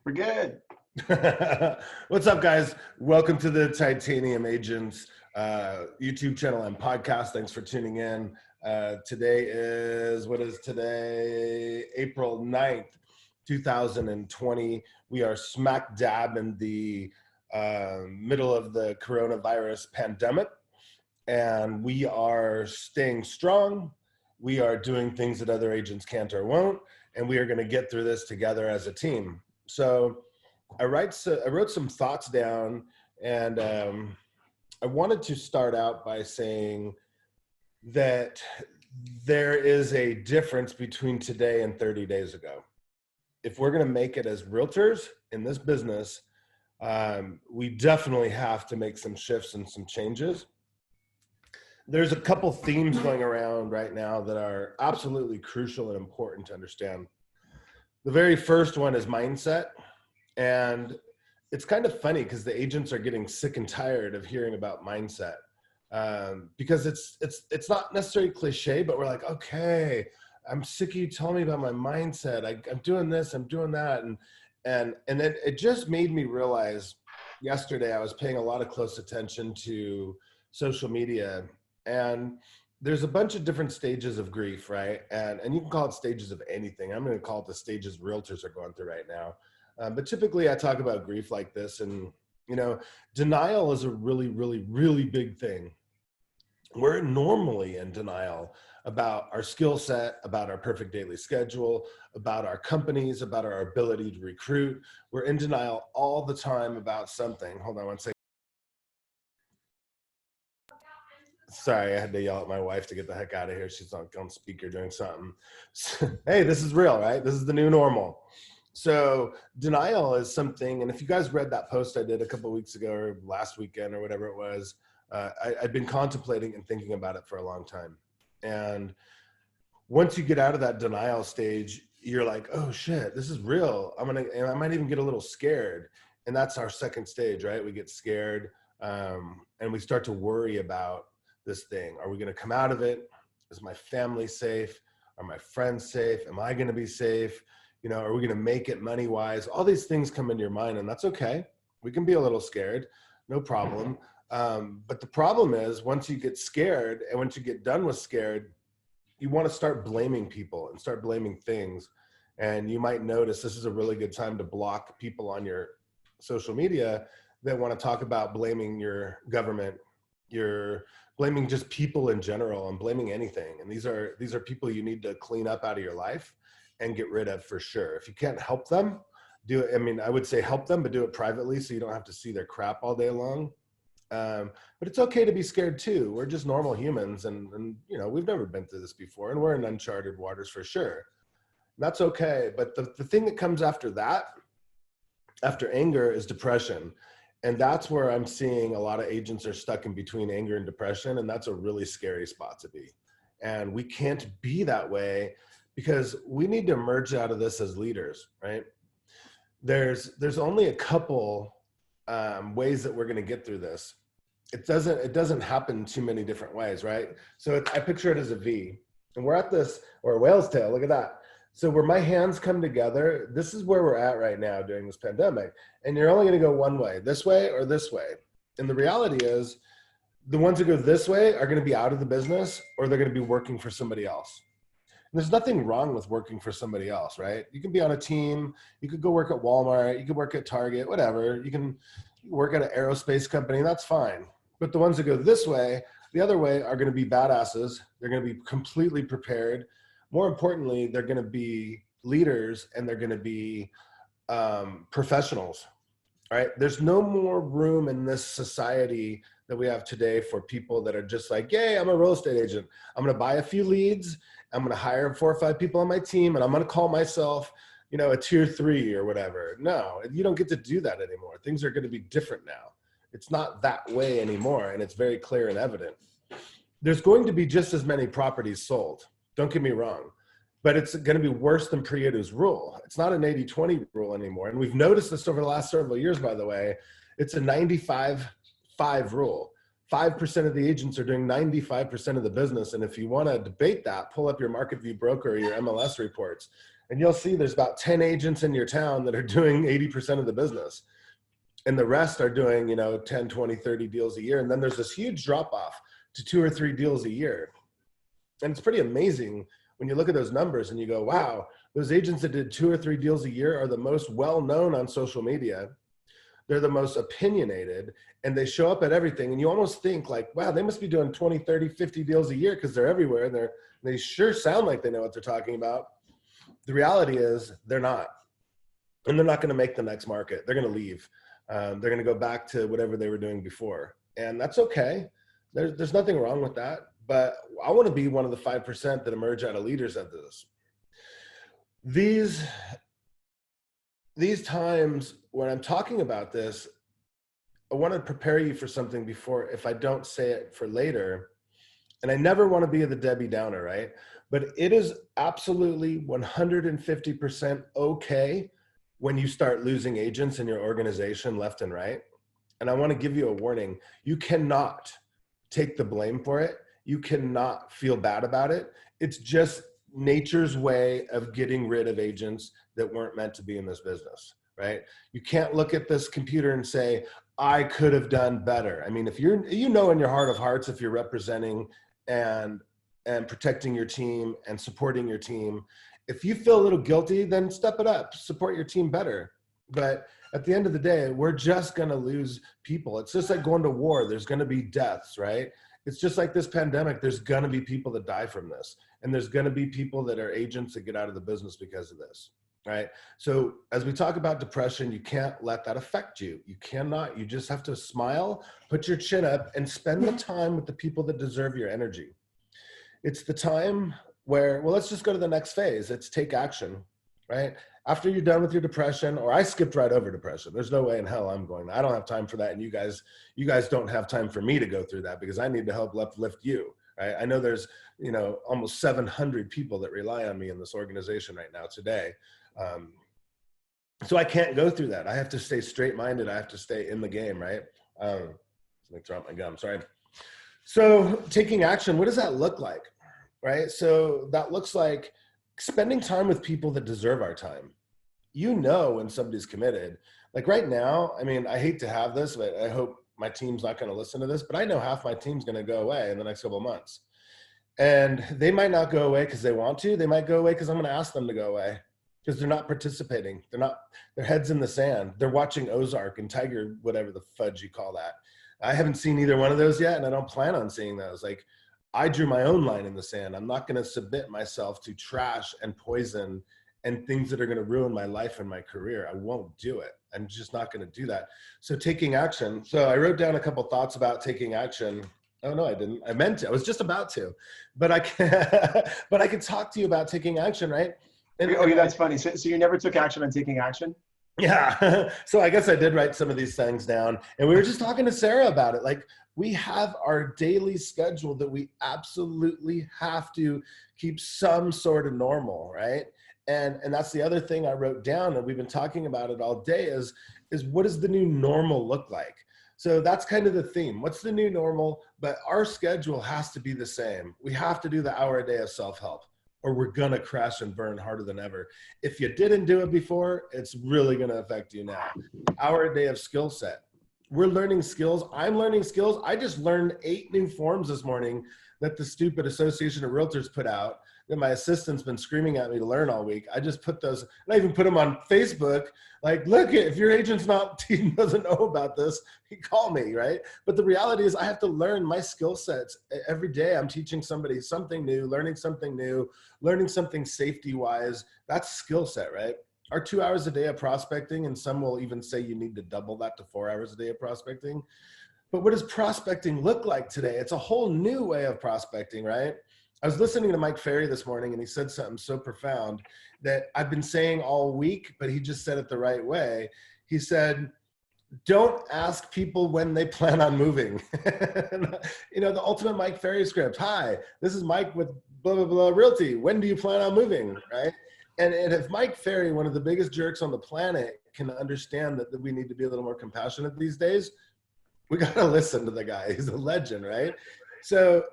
We're good. What's up, guys? Welcome to the Titanium Agents YouTube channel and podcast. Thanks for tuning in. Today is, what is today? April 9th, 2020. We are smack dab in the middle of the coronavirus pandemic, and we are staying strong. We are doing things that other agents can't or won't, and we are going to get through this together as a team. So I wrote some thoughts down, and I wanted to start out by saying that there is a difference between today and 30 days ago. If we're going to make it as realtors in this business, we definitely have to make some shifts and some changes. There's a couple themes going around right now that are absolutely crucial and important to understand. The very first one is mindset. And it's kind of funny because the agents are getting sick and tired of hearing about mindset, because it's not necessarily cliche, but we're like, okay, I'm sick of you telling me about my mindset. I'm doing this, I'm doing that. And then it just made me realize yesterday I was paying a lot of close attention to social media, and there's a bunch of different stages of grief, right? And you can call it stages of anything. I'm going to call it the stages realtors are going through right now. But typically I talk about grief like this, and, denial is a really, really, really big thing. We're normally in denial about our skill set, about our perfect daily schedule, about our companies, about our ability to recruit. We're in denial all the time about something. Hold on one second. Sorry, I had to yell at my wife to get the heck out of here. She's on speaker doing something. Hey, this is real, right? This is the new normal. So denial is something, and if you guys read that post I did a couple of weeks ago or last weekend or whatever it was, I've been contemplating and thinking about it for a long time. And once you get out of that denial stage, you're like, oh shit, this is real. And I might even get a little scared. And that's our second stage, right? We get scared, and we start to worry about this thing. Are we going to come out of it? Is my family safe? Are my friends safe? Am I going to be safe? Are we going to make it money wise? All these things come into your mind, and that's okay. We can be a little scared, no problem. But the problem is, once you get scared and once you get done with scared, you want to start blaming people and start blaming things. And you might notice this is a really good time to block people on your social media that want to talk about blaming your government, you're blaming just people in general, and blaming anything. And these are people you need to clean up out of your life and get rid of for sure. If you can't help them, do it. I mean, I would say help them, but do it privately so you don't have to see their crap all day long. But it's okay to be scared too. We're just normal humans, and we've never been through this before, and we're in uncharted waters for sure. That's okay. But the thing that comes after that, after anger, is depression. And that's where I'm seeing a lot of agents are stuck in between anger and depression, and that's a really scary spot to be. And we can't be that way, because we need to emerge out of this as leaders, right? There's only a couple ways that we're going to get through this. It doesn't happen too many different ways, right? So I picture it as a V, and we're at this, or a whale's tail. Look at that. So where my hands come together, this is where we're at right now during this pandemic. And you're only going to go one way, this way or this way. And the reality is, the ones that go this way are going to be out of the business, or they're going to be working for somebody else. There's nothing wrong with working for somebody else, right? You can be on a team. You could go work at Walmart. You could work at Target, whatever. You can work at an aerospace company. That's fine. But the ones that go this way, the other way, are going to be badasses. They're going to be completely prepared. More importantly, they're going to be leaders, and they're going to be professionals, right? There's no more room in this society that we have today for people that are just like, yay, I'm a real estate agent. I'm going to buy a few leads. I'm going to hire 4 or 5 people on my team, and I'm going to call myself, a tier 3 or whatever. No, you don't get to do that anymore. Things are going to be different now. It's not that way anymore, and it's very clear and evident. There's going to be just as many properties sold. Don't get me wrong, but it's going to be worse than Pareto's rule. It's not an 80-20 rule anymore. And we've noticed this over the last several years, by the way. It's a 95-5 rule. 5% of the agents are doing 95% of the business. And if you want to debate that, pull up your Market View broker or your MLS reports. and you'll see there's about 10 agents in your town that are doing 80% of the business. And the rest are doing, 10, 20, 30 deals a year. And then there's this huge drop off to 2 or 3 deals a year. And it's pretty amazing when you look at those numbers and you go, wow, those agents that did 2 or 3 deals a year are the most well-known on social media. They're the most opinionated, and they show up at everything. And you almost think like, wow, they must be doing 20, 30, 50 deals a year because they're everywhere. And they sure sound like they know what they're talking about. The reality is they're not. And they're not going to make the next market. They're going to leave. They're going to go back to whatever they were doing before. And that's okay. There's nothing wrong with that. But I want to be one of the 5% that emerge out of leaders at this. These times when I'm talking about this, I want to prepare you for something before, if I don't say it for later. And I never want to be the Debbie Downer, right? But it is absolutely 150% okay when you start losing agents in your organization left and right. And I want to give you a warning. You cannot take the blame for it. You cannot feel bad about it. It's just nature's way of getting rid of agents that weren't meant to be in this business, right? You can't look at this computer and say, I could have done better. I mean, if you're, in your heart of hearts, if you're representing and protecting your team and supporting your team, if you feel a little guilty, then step it up, support your team better. But at the end of the day, we're just going to lose people. It's just like going to war. There's going to be deaths, right? It's just like this pandemic. There's going to be people that die from this. And there's going to be people that are agents that get out of the business because of this, right? So as we talk about depression, you can't let that affect you. You cannot. You just have to smile, put your chin up, and spend the time with the people that deserve your energy. It's the time where, well, let's just go to the next phase. It's take action, right? After you're done with your depression, or I skipped right over depression. There's no way in hell I'm going. I don't have time for that. And you guys don't have time for me to go through that, because I need to help lift you. Right? I know there's, almost 700 people that rely on me in this organization right now today. So I can't go through that. I have to stay straight-minded. I have to stay in the game, right? Let me throw out my gum, sorry. So taking action, what does that look like, right? So that looks like spending time with people that deserve our time. When somebody's committed. Like right now, I mean, I hate to have this, but I hope my team's not going to listen to this, but I know half my team's going to go away in the next couple of months. And they might not go away because they want to. They might go away because I'm going to ask them to go away, because they're not participating. Their head's in the sand. They're watching Ozark and Tiger, whatever the fudge you call that. I haven't seen either one of those yet, and I don't plan on seeing those. Like, I drew my own line in the sand. I'm not going to submit myself to trash and poison and things that are going to ruin my life and my career. I won't do it. I'm just not going to do that. So taking action. So I wrote down a couple thoughts about taking action. Oh no, I didn't. I meant to. I was just about to, but I can talk to you about taking action, right? And, yeah, that's funny. So you never took action on taking action? Yeah. So I guess I did write some of these things down, and we were just talking to Sarah about it. Like, we have our daily schedule that we absolutely have to keep some sort of normal, right? And that's the other thing I wrote down, and we've been talking about it all day, is what does the new normal look like? So that's kind of the theme. What's the new normal? But our schedule has to be the same. We have to do the hour a day of self-help, or we're going to crash and burn harder than ever. If you didn't do it before, it's really going to affect you now. Hour a day of skill set. We're learning skills. I'm learning skills. I just learned 8 new forms this morning that the stupid Association of Realtors put out that my assistant's been screaming at me to learn all week. I just put those, and I even put them on Facebook. Like, look, if your agent's team doesn't know about this, you call me, right? But the reality is I have to learn my skill sets. Every day I'm teaching somebody something new, learning something safety-wise. That's skill set, right? Our 2 hours a day of prospecting, and some will even say you need to double that to 4 hours a day of prospecting. But what does prospecting look like today? It's a whole new way of prospecting, right? I was listening to Mike Ferry this morning, and he said something so profound that I've been saying all week, but he just said it the right way. He said, don't ask people when they plan on moving. The ultimate Mike Ferry script. Hi, this is Mike with blah, blah, blah Realty. When do you plan on moving, right? And if Mike Ferry, one of the biggest jerks on the planet, can understand that we need to be a little more compassionate these days, we got to listen to the guy. He's a legend, right? So,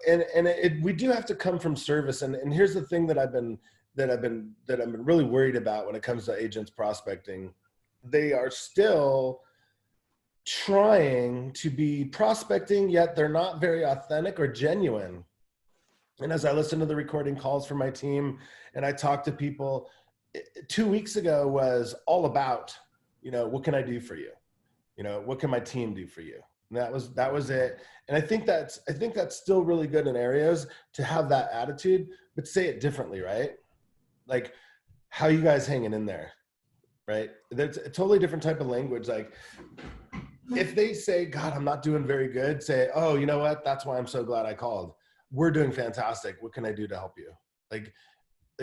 we do have to come from service. And here's the thing that I've been that I've been really worried about when it comes to agents prospecting. They are still trying to be prospecting, yet they're not very authentic or genuine. And as I listen to the recording calls for my team and I talk to people, 2 weeks ago was all about, what can I do for you? What can my team do for you? And that was it. And I think that's still really good in areas to have that attitude, but say it differently, right? Like, how you guys hanging in there, right? That's a totally different type of language. Like, if they say, God, I'm not doing very good, say, oh, you know what? That's why I'm so glad I called. We're doing fantastic. What can I do to help you? Like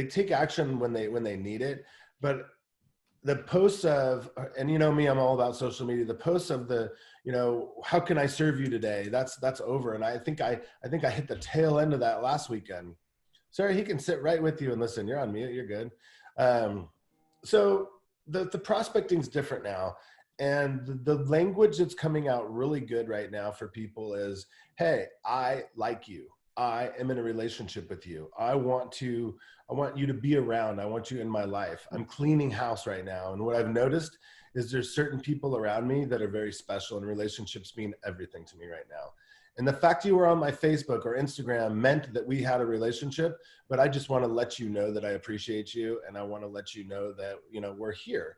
take action when they need it. But the posts of, and you know me, I'm all about social media. The posts of the, how can I serve you today? That's over. And I think I hit the tail end of that last weekend. Sorry, he can sit right with you and listen. You're on mute. You're good. So the prospecting is different now. And the language that's coming out really good right now for people is, hey, I like you. I am in a relationship with you. I want you to be around. I want you in my life. I'm cleaning house right now. And what I've noticed is there's certain people around me that are very special, and relationships mean everything to me right now. And the fact you were on my Facebook or Instagram meant that we had a relationship, but I just want to let you know that I appreciate you. And I want to let you know that, we're here.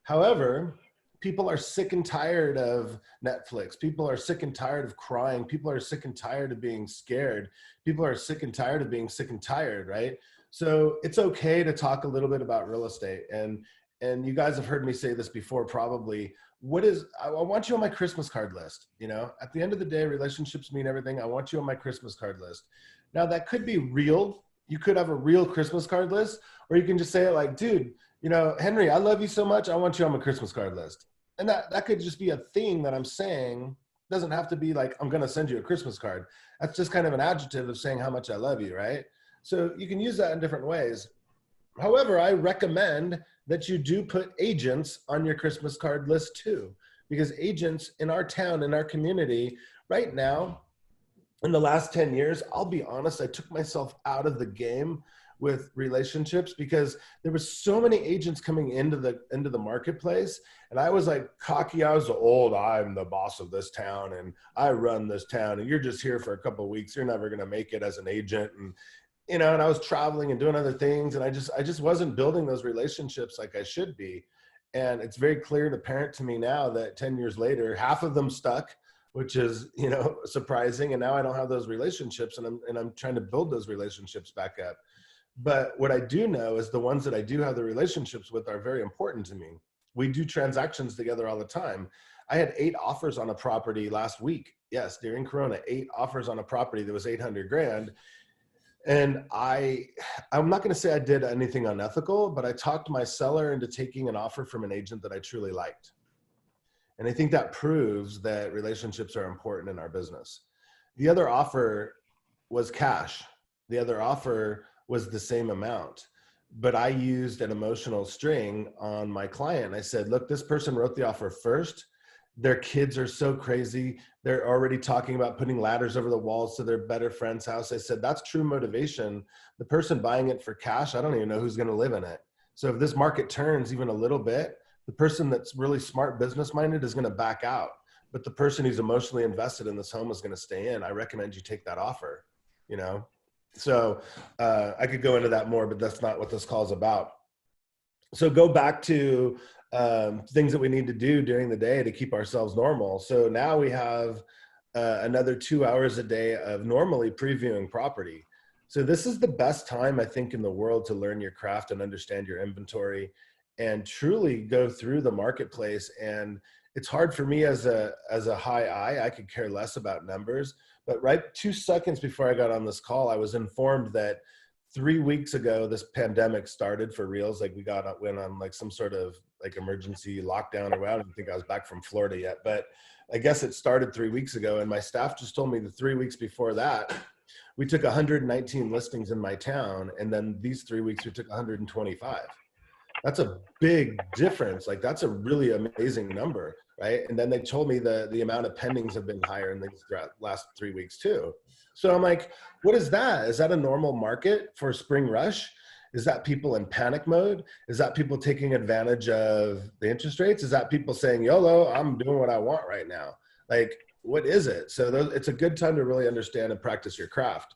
However, people are sick and tired of Netflix. People are sick and tired of crying. People are sick and tired of being scared. People are sick and tired of being sick and tired, right? So it's okay to talk a little bit about real estate. And you guys have heard me say this before, probably. I want you on my Christmas card list. At the end of the day, relationships mean everything. I want you on my Christmas card list. Now that could be real. You could have a real Christmas card list, or you can just say it like, dude, Henry, I love you so much. I want you on my Christmas card list. And that could just be a thing that I'm saying. It doesn't have to be like, I'm going to send you a Christmas card. That's just kind of an adjective of saying how much I love you, right? So you can use that in different ways. However, I recommend that you do put agents on your Christmas card list too, because agents in our town, in our community right now, in the last 10 years, I'll be honest, I took myself out of the game with relationships because there was so many agents coming into the marketplace, and I was like cocky. I was old. I'm the boss of this town and I run this town, and you're just here for a couple of weeks. You're never going to make it as an agent. And and I was traveling and doing other things, and I just wasn't building those relationships like I should be. And it's very clear and apparent to me now that 10 years later, half of them stuck, which is surprising. And now I don't have those relationships, and I'm trying to build those relationships back up. But what I do know is the ones that I do have the relationships with are very important to me. We do transactions together all the time. I had 8 offers on a property last week. Yes, during Corona, 8 offers on a property that was 800 grand. And I'm not going to say I did anything unethical, but I talked my seller into taking an offer from an agent that I truly liked. And I think that proves that relationships are important in our business. The other offer was cash. The other offer was the same amount, but I used an emotional string on my client. I said, look, this person wrote the offer first. Their kids are so crazy. They're already talking about putting ladders over the walls to their better friend's house. I said, that's true motivation. The person buying it for cash, I don't even know who's going to live in it. So if this market turns even a little bit, the person that's really smart, business minded is going to back out. But the person who's emotionally invested in this home is going to stay in. I recommend you take that offer, So I could go into that more, but that's not what this call is about. So go back to things that we need to do during the day to keep ourselves normal. So now we have another 2 hours a day of normally previewing property. So this is the best time, I think, in the world to learn your craft and understand your inventory and truly go through the marketplace. And it's hard for me as a high I could care less about numbers. But right 2 seconds before I got on this call, I was informed that 3 weeks ago, this pandemic started for reals. Like went on like some sort of like emergency lockdown, or I don't even think I was back from Florida yet, but I guess it started 3 weeks ago. And my staff just told me the 3 weeks before that, we took 119 listings in my town. And then these 3 weeks, we took 125. That's a big difference. Like that's a really amazing number, right? And then they told me the amount of pendings have been higher in these last 3 weeks too. So I'm like, what is that? Is that a normal market for spring rush? Is that people in panic mode? Is that people taking advantage of the interest rates? Is that people saying, YOLO, I'm doing what I want right now? Like, what is it? So it's a good time to really understand and practice your craft.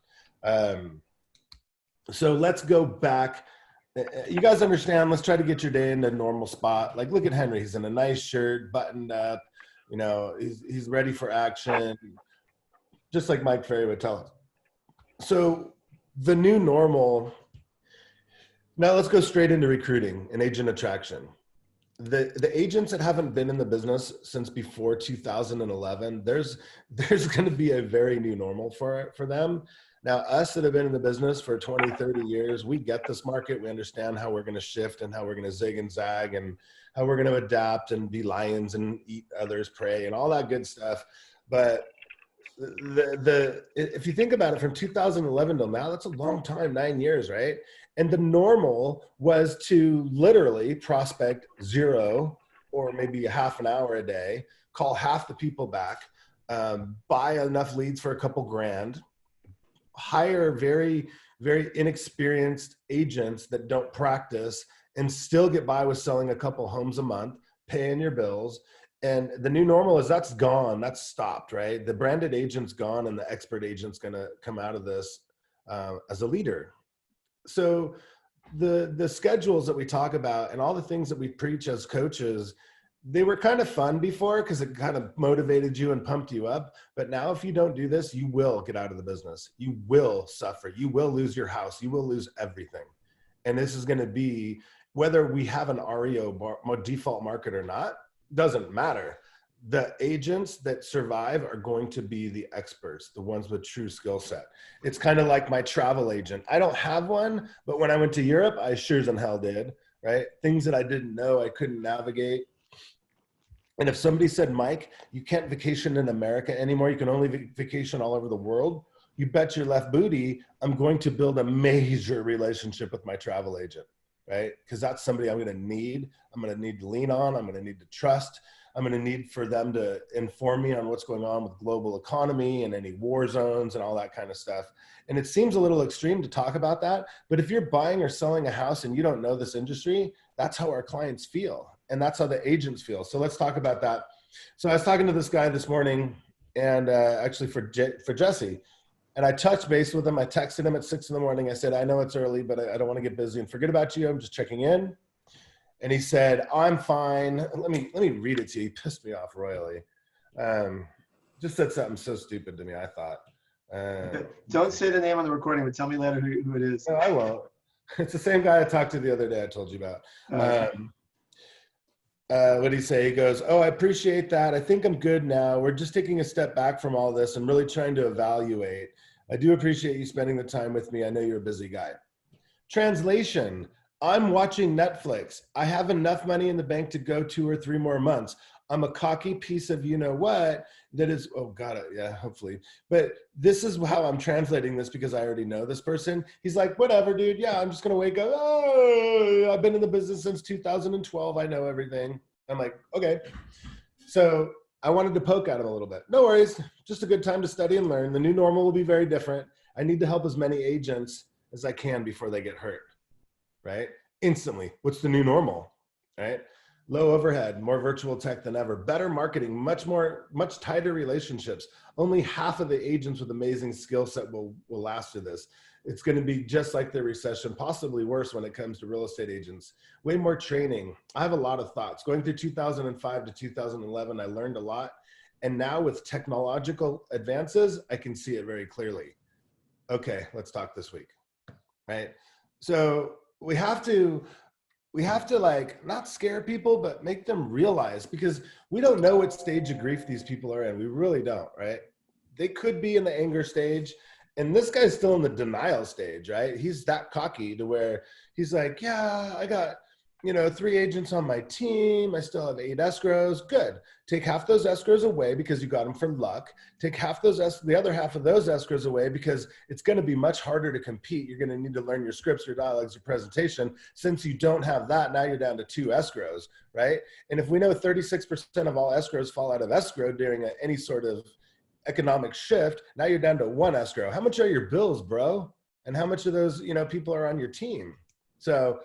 So let's go back. You guys understand, let's try to get your day in a normal spot. Like, look at Henry. He's in a nice shirt, buttoned up. You know, he's ready for action, just like Mike Ferry would tell us. So the new normal, now let's go straight into recruiting and agent attraction. The agents that haven't been in the business since before 2011, there's going to be a very new normal for them. Now, us that have been in the business for 20, 30 years, we get this market. We understand how we're going to shift and how we're going to zig and zag and how we're going to adapt and be lions and eat others' prey and all that good stuff. But if you think about it, from 2011 till now, that's a long time, 9 years, right? And the normal was to literally prospect 0 or maybe a half an hour a day, call half the people back, buy enough leads for a couple grand, hire very, very inexperienced agents that don't practice and still get by with selling a couple homes a month, paying your bills. And the new normal is that's gone, that's stopped, right? The branded agent's gone and the expert agent's gonna come out of this as a leader. So the schedules that we talk about and all the things that we preach as coaches, they were kind of fun before because it kind of motivated you and pumped you up. But now if you don't do this, you will get out of the business. You will suffer. You will lose your house. You will lose everything. And this is going to be, whether we have an REO default market or not, doesn't matter. The agents that survive are going to be the experts, the ones with true skill set. It's kind of like my travel agent. I don't have one, but when I went to Europe, I sure as in hell did, right? Things that I didn't know, I couldn't navigate. And if somebody said, Mike, you can't vacation in America anymore, you can only vacation all over the world, you bet your left booty, I'm going to build a major relationship with my travel agent, right? Because that's somebody I'm going to need. I'm going to need to lean on. I'm going to need to trust. I'm going to need for them to inform me on what's going on with global economy and any war zones and all that kind of stuff. And it seems a little extreme to talk about that, but if you're buying or selling a house and you don't know this industry, that's how our clients feel. And that's how the agents feel. So let's talk about that. So I was talking to this guy this morning and actually for Jesse, and I touched base with him. I texted him at 6 in the morning. I said, I know it's early, but I don't want to get busy and forget about you. I'm just checking in. And he said, I'm fine. Let me read it to you. He pissed me off royally. Just said something so stupid to me, I thought. Don't say the name on the recording, but tell me later who it is. No, I won't. It's the same guy I talked to the other day I told you about. What did he say? He goes, oh, I appreciate that. I think I'm good now. We're just taking a step back from all this and really trying to evaluate. I do appreciate you spending the time with me. I know you're a busy guy. Translation, I'm watching Netflix. I have enough money in the bank to go 2 or 3 more months. I'm a cocky piece of you-know-what that is, oh, got it, yeah, hopefully. But this is how I'm translating this because I already know this person. He's like, whatever, dude. Yeah, I'm just going to wake up. Oh, I've been in the business since 2012. I know everything. I'm like, okay. So I wanted to poke at him a little bit. No worries. Just a good time to study and learn. The new normal will be very different. I need to help as many agents as I can before they get hurt, right? Instantly. What's the new normal, right? Low overhead, more virtual tech than ever, better marketing, much tighter relationships. Only half of the agents with amazing skill set will last through this. It's going to be just like the recession, possibly worse when it comes to real estate agents. Way more training. I have a lot of thoughts. Going through 2005 to 2011, I learned a lot. And now with technological advances, I can see it very clearly. Okay, let's talk this week, right? So we have to like not scare people, but make them realize, because we don't know what stage of grief these people are in. We really don't, right? They could be in the anger stage, and this guy's still in the denial stage, right? He's that cocky to where he's like, yeah, I got, 3 agents on my team. I still have 8 escrows. Good. Take half those escrows away because you got them from luck. Take the other half of those escrows away because it's going to be much harder to compete. You're going to need to learn your scripts, your dialogues, your presentation. Since you don't have that, now you're down to 2 escrows, right? And if we know 36% of all escrows fall out of escrow during any sort of economic shift, now you're down to 1 escrow. How much are your bills, bro? And how much of those, people are on your team? So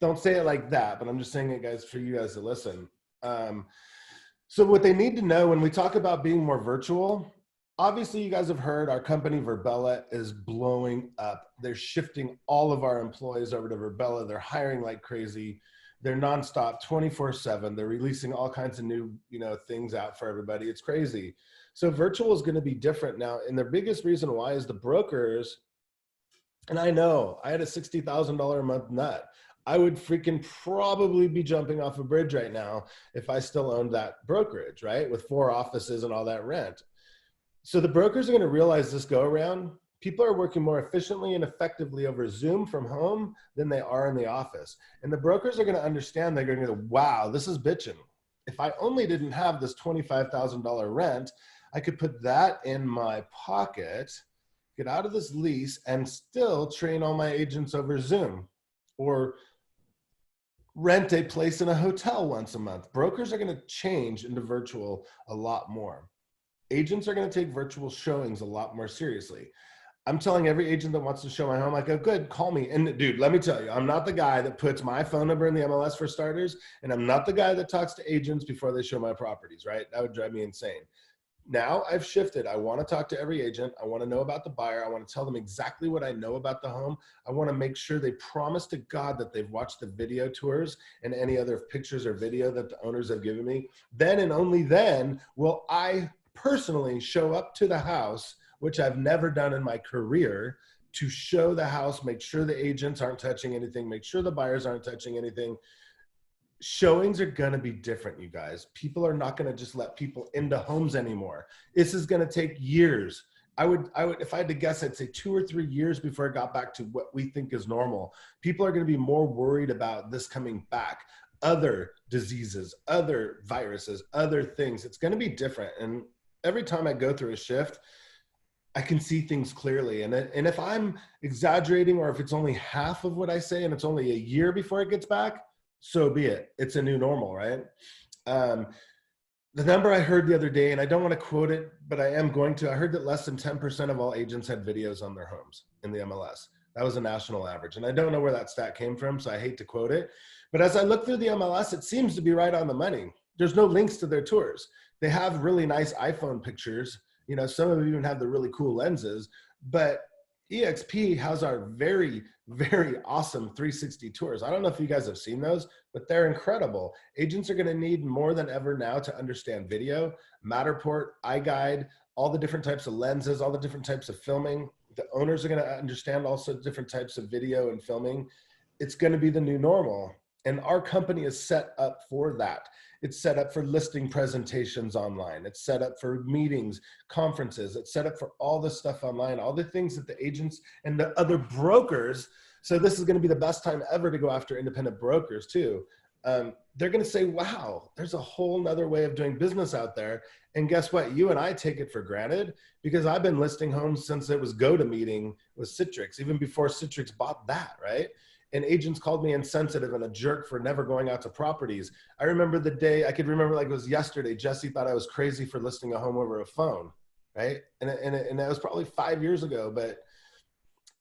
don't say it like that, but I'm just saying it, guys, for you guys to listen. So what they need to know when we talk about being more virtual, obviously you guys have heard our company Verbella is blowing up. They're shifting all of our employees over to Verbella. They're hiring like crazy. They're nonstop 24/7. They're releasing all kinds of new, things out for everybody. It's crazy. So virtual is going to be different now. And the biggest reason why is the brokers. And I know I had a $60,000 a month nut. I would freaking probably be jumping off a bridge right now if I still owned that brokerage, right? With 4 offices and all that rent. So the brokers are going to realize this go around. People are working more efficiently and effectively over Zoom from home than they are in the office. And the brokers are going to understand, they're going to go, wow, this is bitching. If I only didn't have this $25,000 rent, I could put that in my pocket, get out of this lease, and still train all my agents over Zoom or rent a place in a hotel once a month. Brokers are going to change into virtual a lot more. Agents are going to take virtual showings a lot more seriously. I'm telling every agent that wants to show my home, I go, good, call me. And dude, let me tell you, I'm not the guy that puts my phone number in the MLS for starters, and I'm not the guy that talks to agents before they show my properties, right? That would drive me insane. Now I've shifted. I want to talk to every agent. I want to know about the buyer. I want to tell them exactly what I know about the home. I want to make sure they promise to God that they've watched the video tours and any other pictures or video that the owners have given me. Then and only then will I personally show up to the house, which I've never done in my career, to show the house, make sure the agents aren't touching anything, make sure the buyers aren't touching anything. Showings are going to be different, you guys. People are not going to just let people into homes anymore. This is going to take years. I would, if I had to guess, I'd say 2 or 3 years before I got back to what we think is normal. People are going to be more worried about this coming back. Other diseases, other viruses, other things. It's going to be different. And every time I go through a shift, I can see things clearly. And if I'm exaggerating, or if it's only half of what I say and it's only a year before it gets back, so be it. It's a new normal, right? The number I heard the other day, and I don't want to quote it, but I am going to, I heard that less than 10% of all agents had videos on their homes in the MLS. That was a national average. And I don't know where that stat came from, so I hate to quote it. But as I look through the MLS, it seems to be right on the money. There's no links to their tours. They have really nice iPhone pictures. You know, some of them even have the really cool lenses, but EXP has our very, very awesome 360 tours. I don't know if you guys have seen those, but they're incredible. Agents are going to need more than ever now to understand video, Matterport, iGuide, all the different types of lenses, all the different types of filming. The owners are going to understand also different types of video and filming. It's going to be the new normal. And our company is set up for that. It's set up for listing presentations online. It's set up for meetings, conferences. It's set up for all this stuff online, all the things that the agents and the other brokers. So this is going to be the best time ever to go after independent brokers too. They're going to say, wow, there's a whole nother way of doing business out there. And guess what? You and I take it for granted because I've been listing homes since it was GoToMeeting with Citrix, even before Citrix bought that, right? And agents called me insensitive and a jerk for never going out to properties. I remember the day, I could remember like it was yesterday, Jesse thought I was crazy for listing a home over a phone, right? And that was probably 5 years ago, but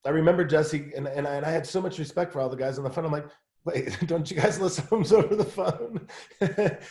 I remember Jesse, and I had so much respect for all the guys on the phone. I'm like, wait, don't you guys list homes over the phone?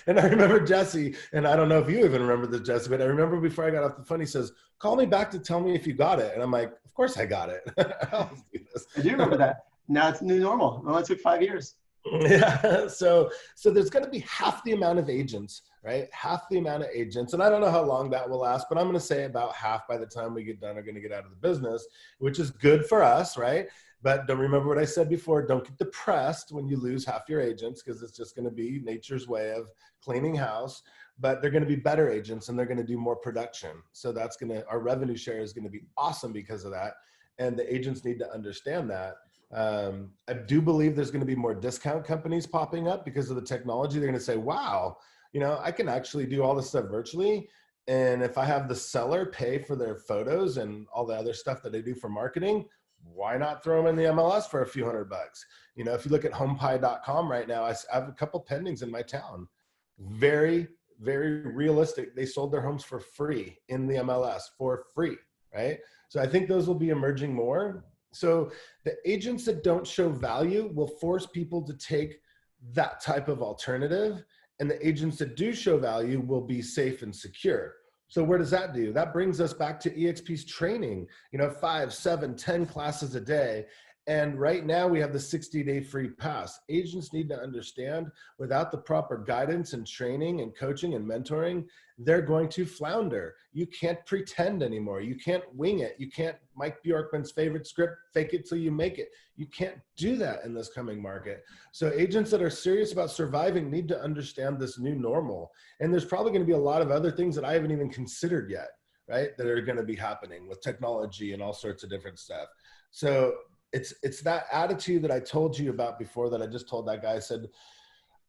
And I remember Jesse, and I don't know if you even remember this, Jesse, but I remember before I got off the phone, he says, call me back to tell me if you got it. And I'm like, of course I got it. I always do this. I do remember that. Now it's new normal. Well, it took 5 years. Yeah. So there's going to be half the amount of agents, right? Half the amount of agents. And I don't know how long that will last, but I'm going to say about half by the time we get done are going to get out of the business, which is good for us, right? But don't remember what I said before. Don't get depressed when you lose half your agents because it's just going to be nature's way of cleaning house. But they're going to be better agents and they're going to do more production. So that's going to, our revenue share is going to be awesome because of that. And the agents need to understand that. I do believe there's going to be more discount companies popping up because of the technology. They're going to say, wow, you know, I can actually do all this stuff virtually. And if I have the seller pay for their photos and all the other stuff that they do for marketing, why not throw them in the MLS for a few $100? You know, if you look at homepie.com right now, I have a couple pendings in my town. Very, very realistic. They sold their homes for free in the MLS for free, right? So I think those will be emerging more. So the agents that don't show value will force people to take that type of alternative. And the agents that do show value will be safe and secure. So where does that do? That brings us back to EXP's training, 5, 7, 10 classes a day. And right now we have the 60-day free pass. Agents need to understand without the proper guidance and training and coaching and mentoring, they're going to flounder. You can't pretend anymore. You can't wing it. You can't, Mike Bjorkman's favorite script, fake it till you make it. You can't do that in this coming market. So agents that are serious about surviving need to understand this new normal. And there's probably going to be a lot of other things that I haven't even considered yet, right? That are going to be happening with technology and all sorts of different stuff. So it's that attitude that I told you about before that I just told that guy. I said,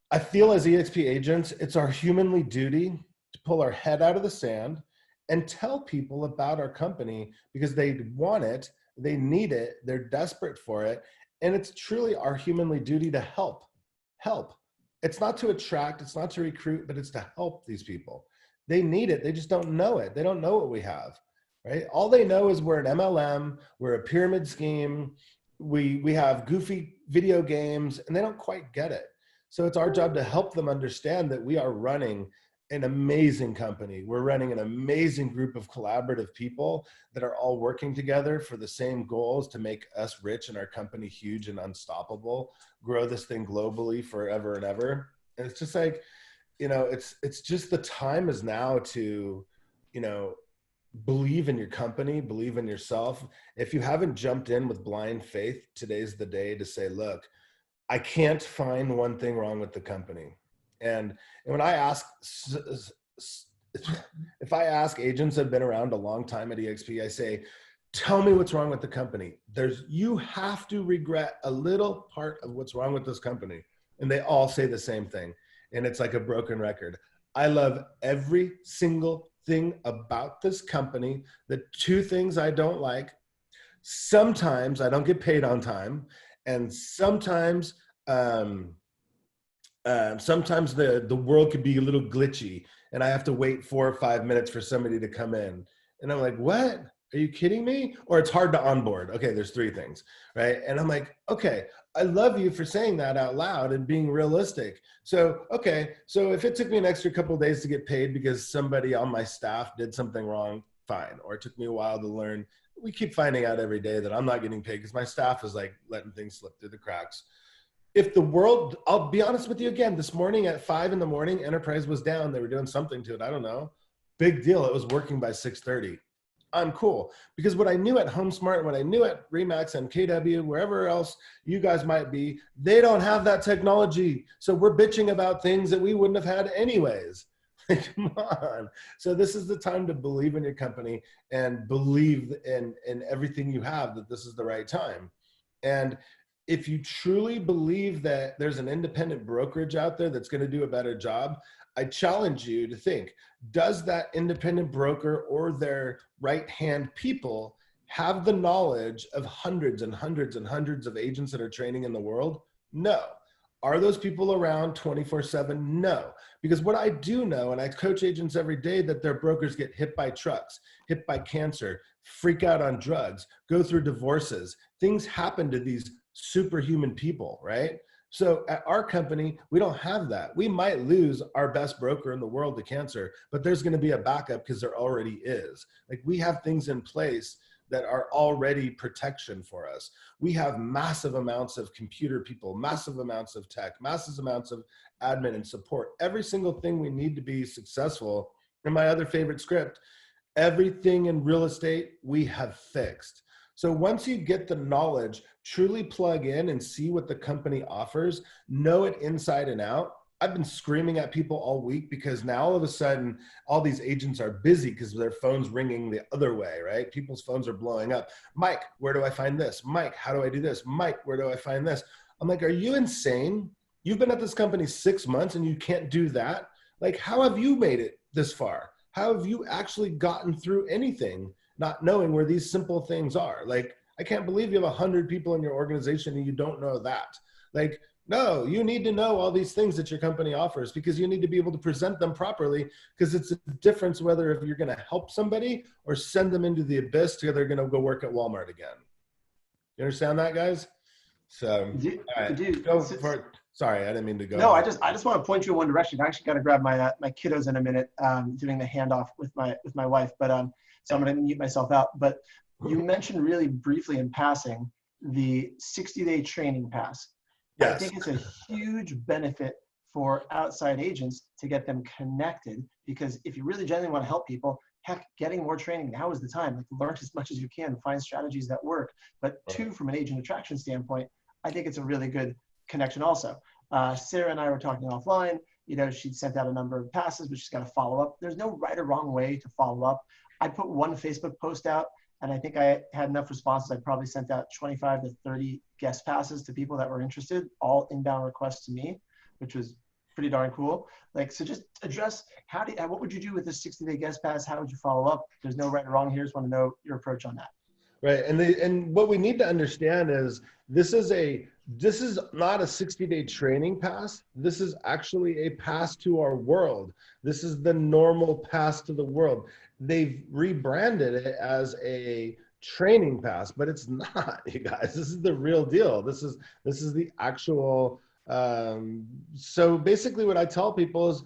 I feel as EXP agents, it's our humanly duty to pull our head out of the sand and tell people about our company because they want it, they need it, they're desperate for it. And it's truly our humanly duty to help. It's not to attract, it's not to recruit, but it's to help these people. They need it, they just don't know it. They don't know what we have, right? All they know is we're an MLM, we're a pyramid scheme, we have goofy video games, and they don't quite get it. So it's our job to help them understand that we are running an amazing company. We're running an amazing group of collaborative people that are all working together for the same goals to make us rich and our company huge and unstoppable, grow this thing globally forever and ever. And it's just like, it's just the time is now to, believe in your company, believe in yourself. If you haven't jumped in with blind faith, today's the day to say, look, I can't find one thing wrong with the company. And when I ask, if I ask agents that have been around a long time at EXP, I say, tell me what's wrong with the company. You have to regret a little part of what's wrong with this company. And they all say the same thing. And it's like a broken record. I love every single thing about this company. The two things I don't like, sometimes I don't get paid on time, and sometimes the world could be a little glitchy and I have to wait 4 or 5 minutes for somebody to come in. And I'm like, what? Are you kidding me? Or it's hard to onboard. Okay, there's 3 things, right? And I'm like, okay, I love you for saying that out loud and being realistic. So, okay, so if it took me an extra couple of days to get paid because somebody on my staff did something wrong, fine. Or it took me a while to learn. We keep finding out every day that I'm not getting paid because my staff is like letting things slip through the cracks. If the world, I'll be honest with you again, this morning at 5 a.m, Enterprise was down. They were doing something to it. I don't know. Big deal. It was working by 6:30. I'm cool. Because what I knew at HomeSmart, what I knew at Remax and KW, wherever else you guys might be, they don't have that technology. So we're bitching about things that we wouldn't have had anyways. Come on. So this is the time to believe in your company and believe in everything you have, that this is the right time. And if you truly believe that there's an independent brokerage out there that's going to do a better job, I challenge you to think, does that independent broker or their right-hand people have the knowledge of hundreds and hundreds and hundreds of agents that are training in the world? No. Are those people around 24/7? No. Because what I do know, and I coach agents every day, that their brokers get hit by trucks, hit by cancer, freak out on drugs, go through divorces. Things happen to these superhuman people, right? So at our company, we don't have that. We might lose our best broker in the world to cancer, but there's going to be a backup because there already is. Like, we have things in place that are already protection for us. We have massive amounts of computer people, massive amounts of tech, massive amounts of admin and support. Every single thing we need to be successful. And my other favorite script, everything in real estate we have fixed. So once you get the knowledge, truly plug in and see what the company offers, know it inside and out. I've been screaming at people all week because now all of a sudden, all these agents are busy because their phone's ringing the other way, right? People's phones are blowing up. Mike, where do I find this? Mike, how do I do this? Mike, where do I find this? I'm like, are you insane? You've been at this company 6 months and you can't do that? Like, how have you made it this far? How have you actually gotten through anything not knowing where these simple things are? Like, I can't believe you have 100 people in your organization and you don't know that. Like, no, you need to know all these things that your company offers because you need to be able to present them properly, because it's a difference whether if you're going to help somebody or send them into the abyss to they're going to go work at Walmart again. You understand that, guys? So, all right, Dude, go for it. Sorry, I didn't mean to go no, on. I just want to point you in one direction. I actually got to grab my kiddos in a minute, doing the handoff with my wife. But so I'm going to mute myself out. But you mentioned really briefly in passing the 60-day training pass. I Yes. think it's a huge benefit for outside agents to get them connected, because if you really genuinely want to help people, heck, getting more training now is the time. Like, learn as much as you can, find strategies that work. But two, from an agent attraction standpoint, I think it's a really good connection also. Sarah and I were talking offline. You know, she'd sent out a number of passes, but she's got to follow up. There's no right or wrong way to follow up. I put one Facebook post out, and I think I had enough responses. I probably sent out 25 to 30 guest passes to people that were interested, all inbound requests to me, which was pretty darn cool. Like, so just address what would you do with this 60-day guest pass? How would you follow up? There's no right or wrong here. Just want to know your approach on that. Right. And what we need to understand is this is not a 60-day training pass. This is actually a pass to our world. This is the normal pass to the world. They've rebranded it as a training pass, but it's not, you guys. This is the real deal. This is the actual so basically what I tell people is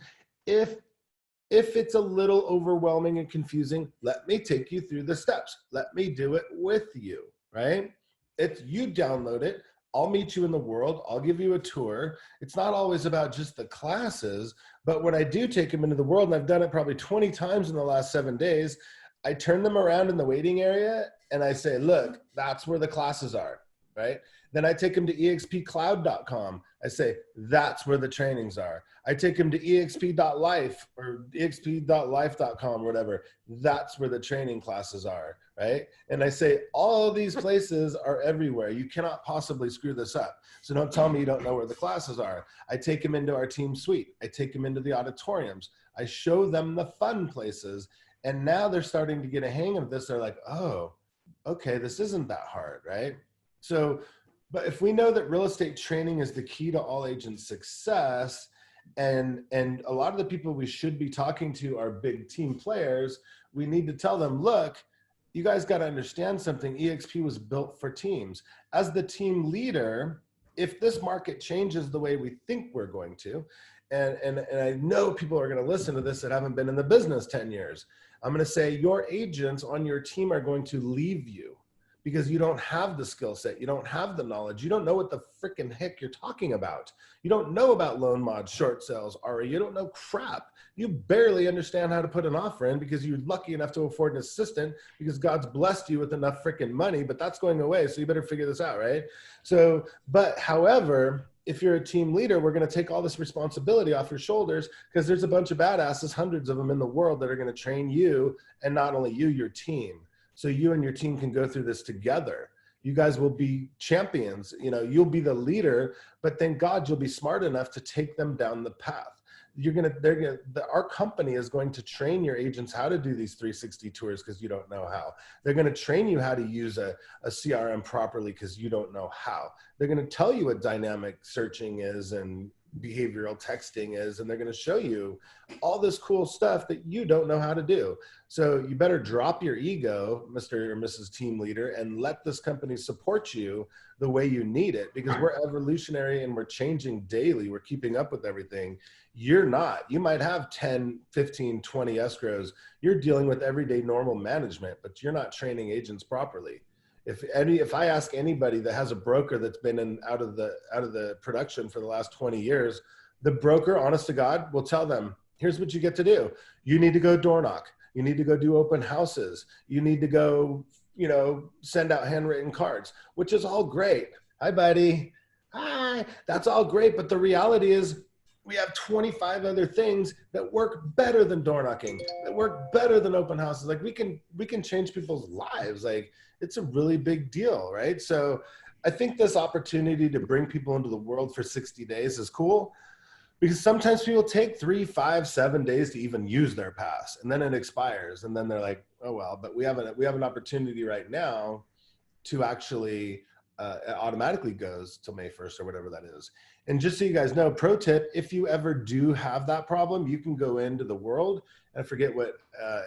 if it's a little overwhelming and confusing, let me take you through the steps. Let me do it with you, right? If you download it, I'll meet you in the world. I'll give you a tour. It's not always about just the classes, but when I do take them into the world, and I've done it probably 20 times in the last 7 days, I turn them around in the waiting area and I say, look, that's where the classes are, right? Then I take them to expcloud.com. I say, that's where the trainings are. I take them to exp.life or exp.life.com, whatever. That's where the training classes are, right? And I say, all of these places are everywhere. You cannot possibly screw this up. So don't tell me you don't know where the classes are. I take them into our team suite. I take them into the auditoriums. I show them the fun places. And now they're starting to get a hang of this. They're like, oh, okay, this isn't that hard, right? So, but if we know that real estate training is the key to all agent success, and a lot of the people we should be talking to are big team players, we need to tell them, look, you guys got to understand something. EXP was built for teams. As the team leader, if this market changes the way we think we're going to, and I know people are going to listen to this that haven't been in the business 10 years, I'm going to say your agents on your team are going to leave you because you don't have the skill set. You don't have the knowledge. You don't know what the freaking heck you're talking about. You don't know about loan mods, short sales, Ari. You don't know crap. You barely understand how to put an offer in because you're lucky enough to afford an assistant because God's blessed you with enough freaking money, but that's going away. So you better figure this out, right? So, but however, if you're a team leader, we're going to take all this responsibility off your shoulders because there's a bunch of badasses, hundreds of them in the world that are going to train you, and not only you, your team. So you and your team can go through this together. You guys will be champions. You know, you'll be the leader, but thank God you'll be smart enough to take them down the path. Our company is going to train your agents how to do these 360 tours because you don't know how. They're going to train you how to use a CRM properly because you don't know how. They're going to tell you what dynamic searching is and behavioral texting is, and they're going to show you all this cool stuff that you don't know how to do. So you better drop your ego, Mr. or Mrs. Team Leader, and let this company support you the way you need it, because we're evolutionary and we're changing daily. We're keeping up with everything. You're not. You might have 10, 15, 20 escrows. You're dealing with everyday normal management, but you're not training agents properly. If I ask anybody that has a broker that's been out of the production for the last 20 years, the broker, honest to God, will tell them, here's what you get to do. You need to go door knock. You need to go do open houses. You need to go, send out handwritten cards, which is all great. Hi, buddy. Hi. That's all great. But the reality is we have 25 other things that work better than door knocking, that work better than open houses. Like we can change people's lives. Like, it's a really big deal, right? So I think this opportunity to bring people into the world for 60 days is cool, because sometimes people take 3, 5, 7 days to even use their pass, and then it expires, and then they're like, oh well. But we have an opportunity right now to actually it automatically goes till May 1st or whatever that is. And just so you guys know, pro tip, if you ever do have that problem, you can go into the world, and I forget what,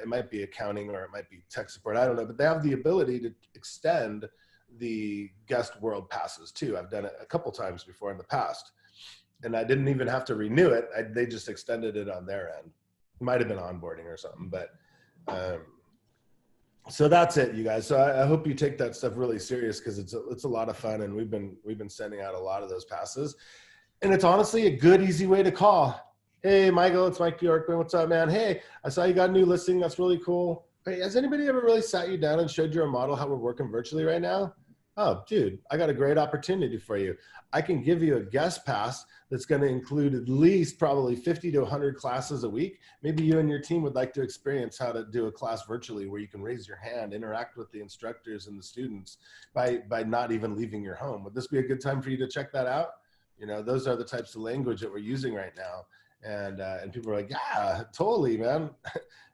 it might be accounting or it might be tech support, I don't know, but they have the ability to extend the guest world passes too. I've done it a couple times before in the past, and I didn't even have to renew it. They just extended it on their end. It might have been onboarding or something, but so that's it, you guys. So I hope you take that stuff really serious, because it's a lot of fun, and we've been sending out a lot of those passes, and it's honestly a good, easy way to call. Hey, Michael, it's Mike Bjorkman. What's up, man? Hey, I saw you got a new listing. That's really cool. Hey, has anybody ever really sat you down and showed you a model how we're working virtually right now? Oh, dude, I got a great opportunity for you. I can give you a guest pass that's going to include at least probably 50 to 100 classes a week. Maybe you and your team would like to experience how to do a class virtually, where you can raise your hand, interact with the instructors and the students by not even leaving your home. Would this be a good time for you to check that out? You know, those are the types of language that we're using right now. And people are like, yeah, totally, man.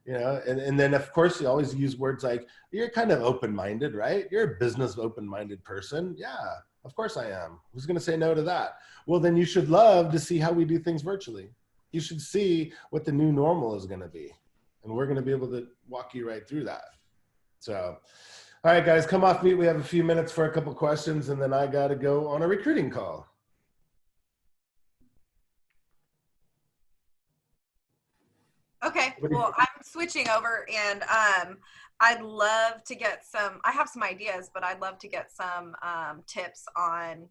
You know, and then of course you always use words like, you're kind of open-minded, right? You're a business open-minded person. Yeah, of course I am. Who's going to say no to that? Well, then you should love to see how we do things virtually. You should see what the new normal is going to be. And we're going to be able to walk you right through that. So, all right, guys, come off mute. We have a few minutes for a couple questions, and then I got to go on a recruiting call. Okay, well, I'm switching over, and I'd love to get some, I have some ideas, but I'd love to get some tips on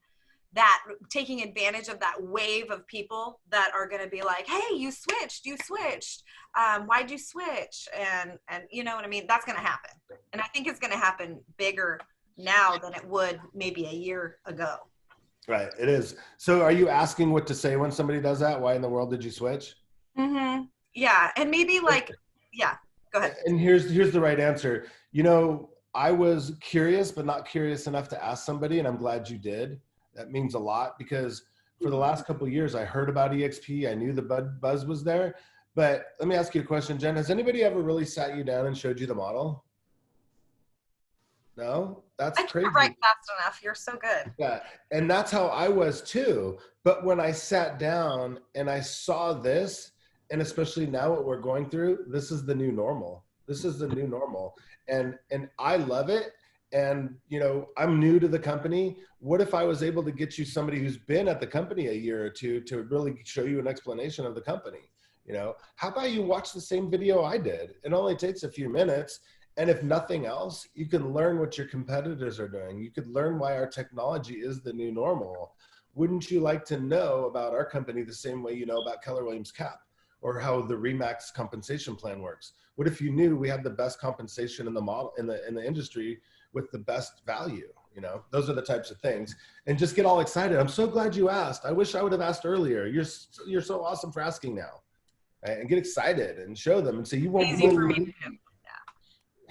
that, taking advantage of that wave of people that are going to be like, hey, you switched, why'd you switch? And you know what I mean? That's going to happen. And I think it's going to happen bigger now than it would maybe a year ago. Right, it is. So are you asking what to say when somebody does that? Why in the world did you switch? Mm-hmm. Yeah, and maybe like, yeah, go ahead. And here's the right answer. You know, I was curious, but not curious enough to ask somebody, and I'm glad you did. That means a lot, because for the last couple of years, I heard about EXP. I knew the buzz was there. But let me ask you a question, Jen. Has anybody ever really sat you down and showed you the model? No? That's crazy. I can't write fast enough. You're so good. Yeah, and that's how I was too. But when I sat down and I saw this, and especially now what we're going through, this is the new normal. This is the new normal. And I love it. And, you know, I'm new to the company. What if I was able to get you somebody who's been at the company a year or two to really show you an explanation of the company? You know, how about you watch the same video I did? It only takes a few minutes. And if nothing else, you can learn what your competitors are doing. You could learn why our technology is the new normal. Wouldn't you like to know about our company the same way you know about Keller Williams CAP? Or how the Remax compensation plan works? What if you knew we had the best compensation in the model in the industry with the best value? You know, those are the types of things. And just get all excited. I'm so glad you asked. I wish I would have asked earlier. You're so awesome for asking now. Right? And get excited and show them and say you won't believe.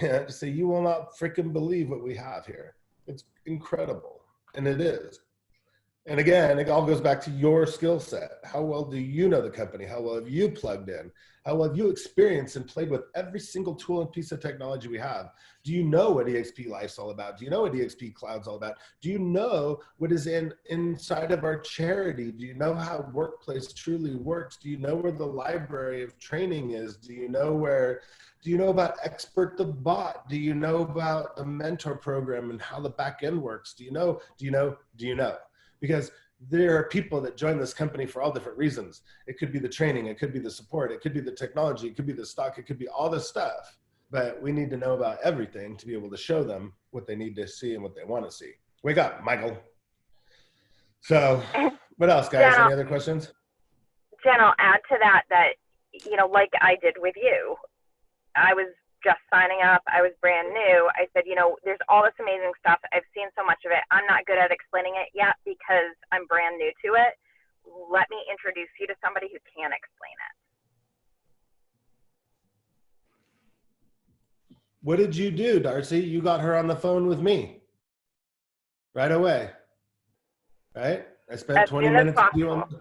Yeah, say you will not freaking believe what we have here. It's incredible, and it is. And again, it all goes back to your skill set. How well do you know the company? How well have you plugged in? How well have you experienced and played with every single tool and piece of technology we have? Do you know what EXP Life's all about? Do you know what EXP Cloud's all about? Do you know what is inside of our charity? Do you know how Workplace truly works? Do you know where the library of training is? Do you know about Expert the Bot? Do you know about the mentor program and how the back end works? Do you know? Because there are people that join this company for all different reasons. It could be the training, it could be the support, it could be the technology, it could be the stock, it could be all this stuff. But we need to know about everything to be able to show them what they need to see and what they want to see. Wake up, Michael. So what else, guys? Any other questions? Jen, I'll add to that, you know, like I did with you, I was just signing up. I was brand new. I said, you know, there's all this amazing stuff. I've seen so much of it. I'm not good at explaining it yet because I'm brand new to it. Let me introduce you to somebody who can explain it. What did you do, Darcy? You got her on the phone with me right away, right? I spent 20 minutes with you on,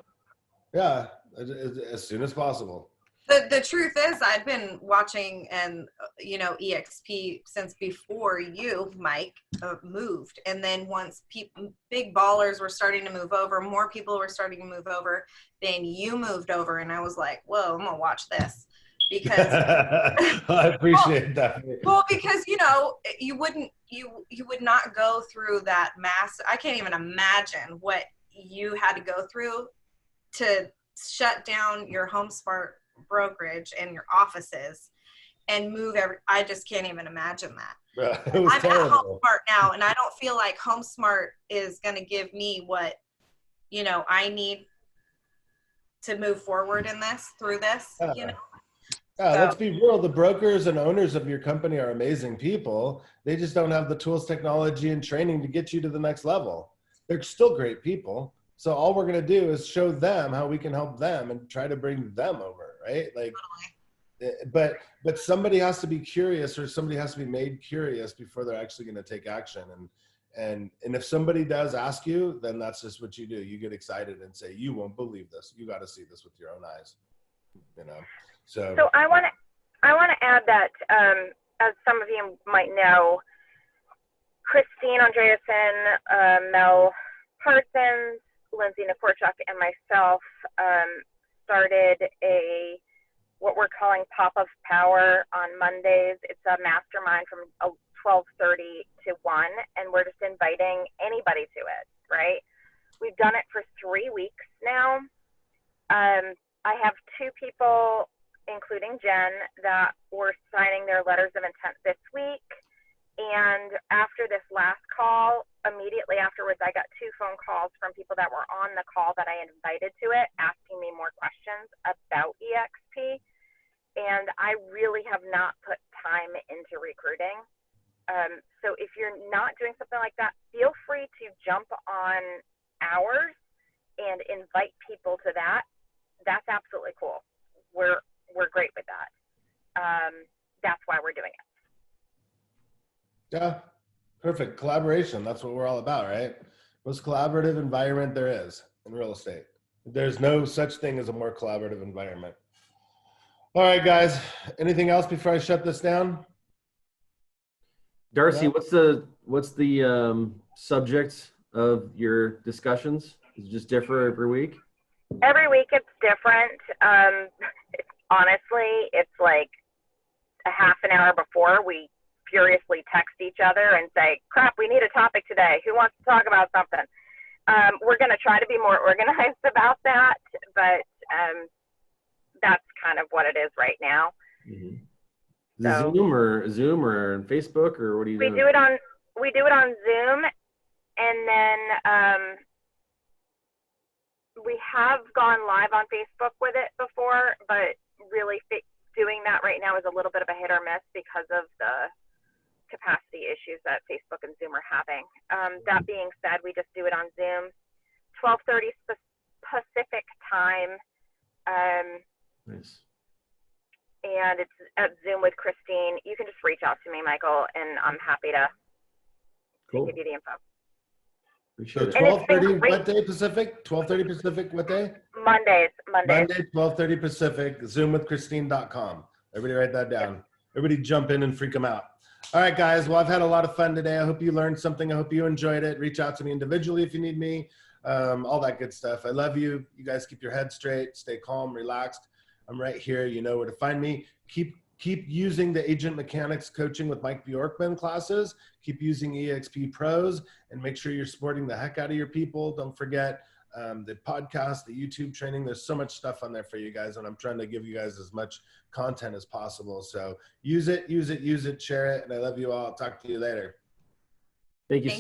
yeah, as soon as possible. The truth is, I've been watching and, you know, EXP since before you, Mike, moved. And then once big ballers were starting to move over, more people were starting to move over, then you moved over. And I was like, whoa, I'm going to watch this. because I appreciate that. well, because you would not go through that mass. I can't even imagine what you had to go through to shut down your HomeSmart brokerage and your offices and move I just can't even imagine that. It was I'm terrible. at HomeSmart now, and I don't feel like HomeSmart is going to give me what I need to move forward in this through this. Let's be real. The brokers and owners of your company are amazing people. They just don't have the tools, technology, and training to get you to the next level. They're still great people. So all we're going to do is show them how we can help them and try to bring them over, right? Like, but somebody has to be curious, or somebody has to be made curious before they're actually going to take action. And if somebody does ask you, then that's just what you do. You get excited and say, you won't believe this. You got to see this with your own eyes, So I want to add that, as some of you might know, Christine Andreasen, Mel Parsons, Lindsay Nakorchuk, and myself started what we're calling Pop of Power on Mondays. It's a mastermind from 12:30 to 1, and we're just inviting anybody to it, right? We've done it for 3 weeks now. I have 2 people, including Jen, that were signing their letters of intent this week. And after this last call, immediately afterwards, I got 2 phone calls from people that were on the call that I invited to it, asking me more questions about EXP. And I really have not put time into recruiting. So if you're not doing something like that, feel free to jump on ours and invite people to that. That's absolutely cool. We're great with that. That's why we're doing it. yeah, perfect. Collaboration. That's what we're all about, right? Most collaborative environment there is in real estate. There's no such thing as a more collaborative environment. All right, guys. Anything else before I shut this down? Darcy, what's the subject of your discussions? Does it just differ every week? Every week it's different. Honestly, it's like a half an hour before we furiously text each other and say, crap, we need a topic today. Who wants to talk about something? We're going to try to be more organized about that, but that's kind of what it is right now. Mm-hmm. So, Zoom or Facebook, or what do you do? We do it on Zoom, and then we have gone live on Facebook with it before, but really doing that right now is a little bit of a hit or miss because of the capacity issues that Facebook and Zoom are having. That being said, we just do it on Zoom, 12:30 Pacific time. Nice. And it's at Zoom with Christine. You can just reach out to me, Michael, and I'm happy to give you the info. So 12:30 what day Pacific? 12:30 Pacific what day? Monday, 12:30 Pacific, zoomwithchristine.com. Everybody write that down. Everybody jump in and freak them out. All right, guys. Well, I've had a lot of fun today. I hope you learned something. I hope you enjoyed it. Reach out to me individually if you need me. All that good stuff. I love you. You guys keep your head straight. Stay calm, relaxed. I'm right here. You know where to find me. Keep using the Agent Mechanics Coaching with Mike Bjorkman classes. Keep using EXP Pros, and make sure you're supporting the heck out of your people. Don't forget the podcast, the YouTube training. There's so much stuff on there for you guys, and I'm trying to give you guys as much content as possible. So use it, share it, and I love you all. I'll talk to you later. Thank you so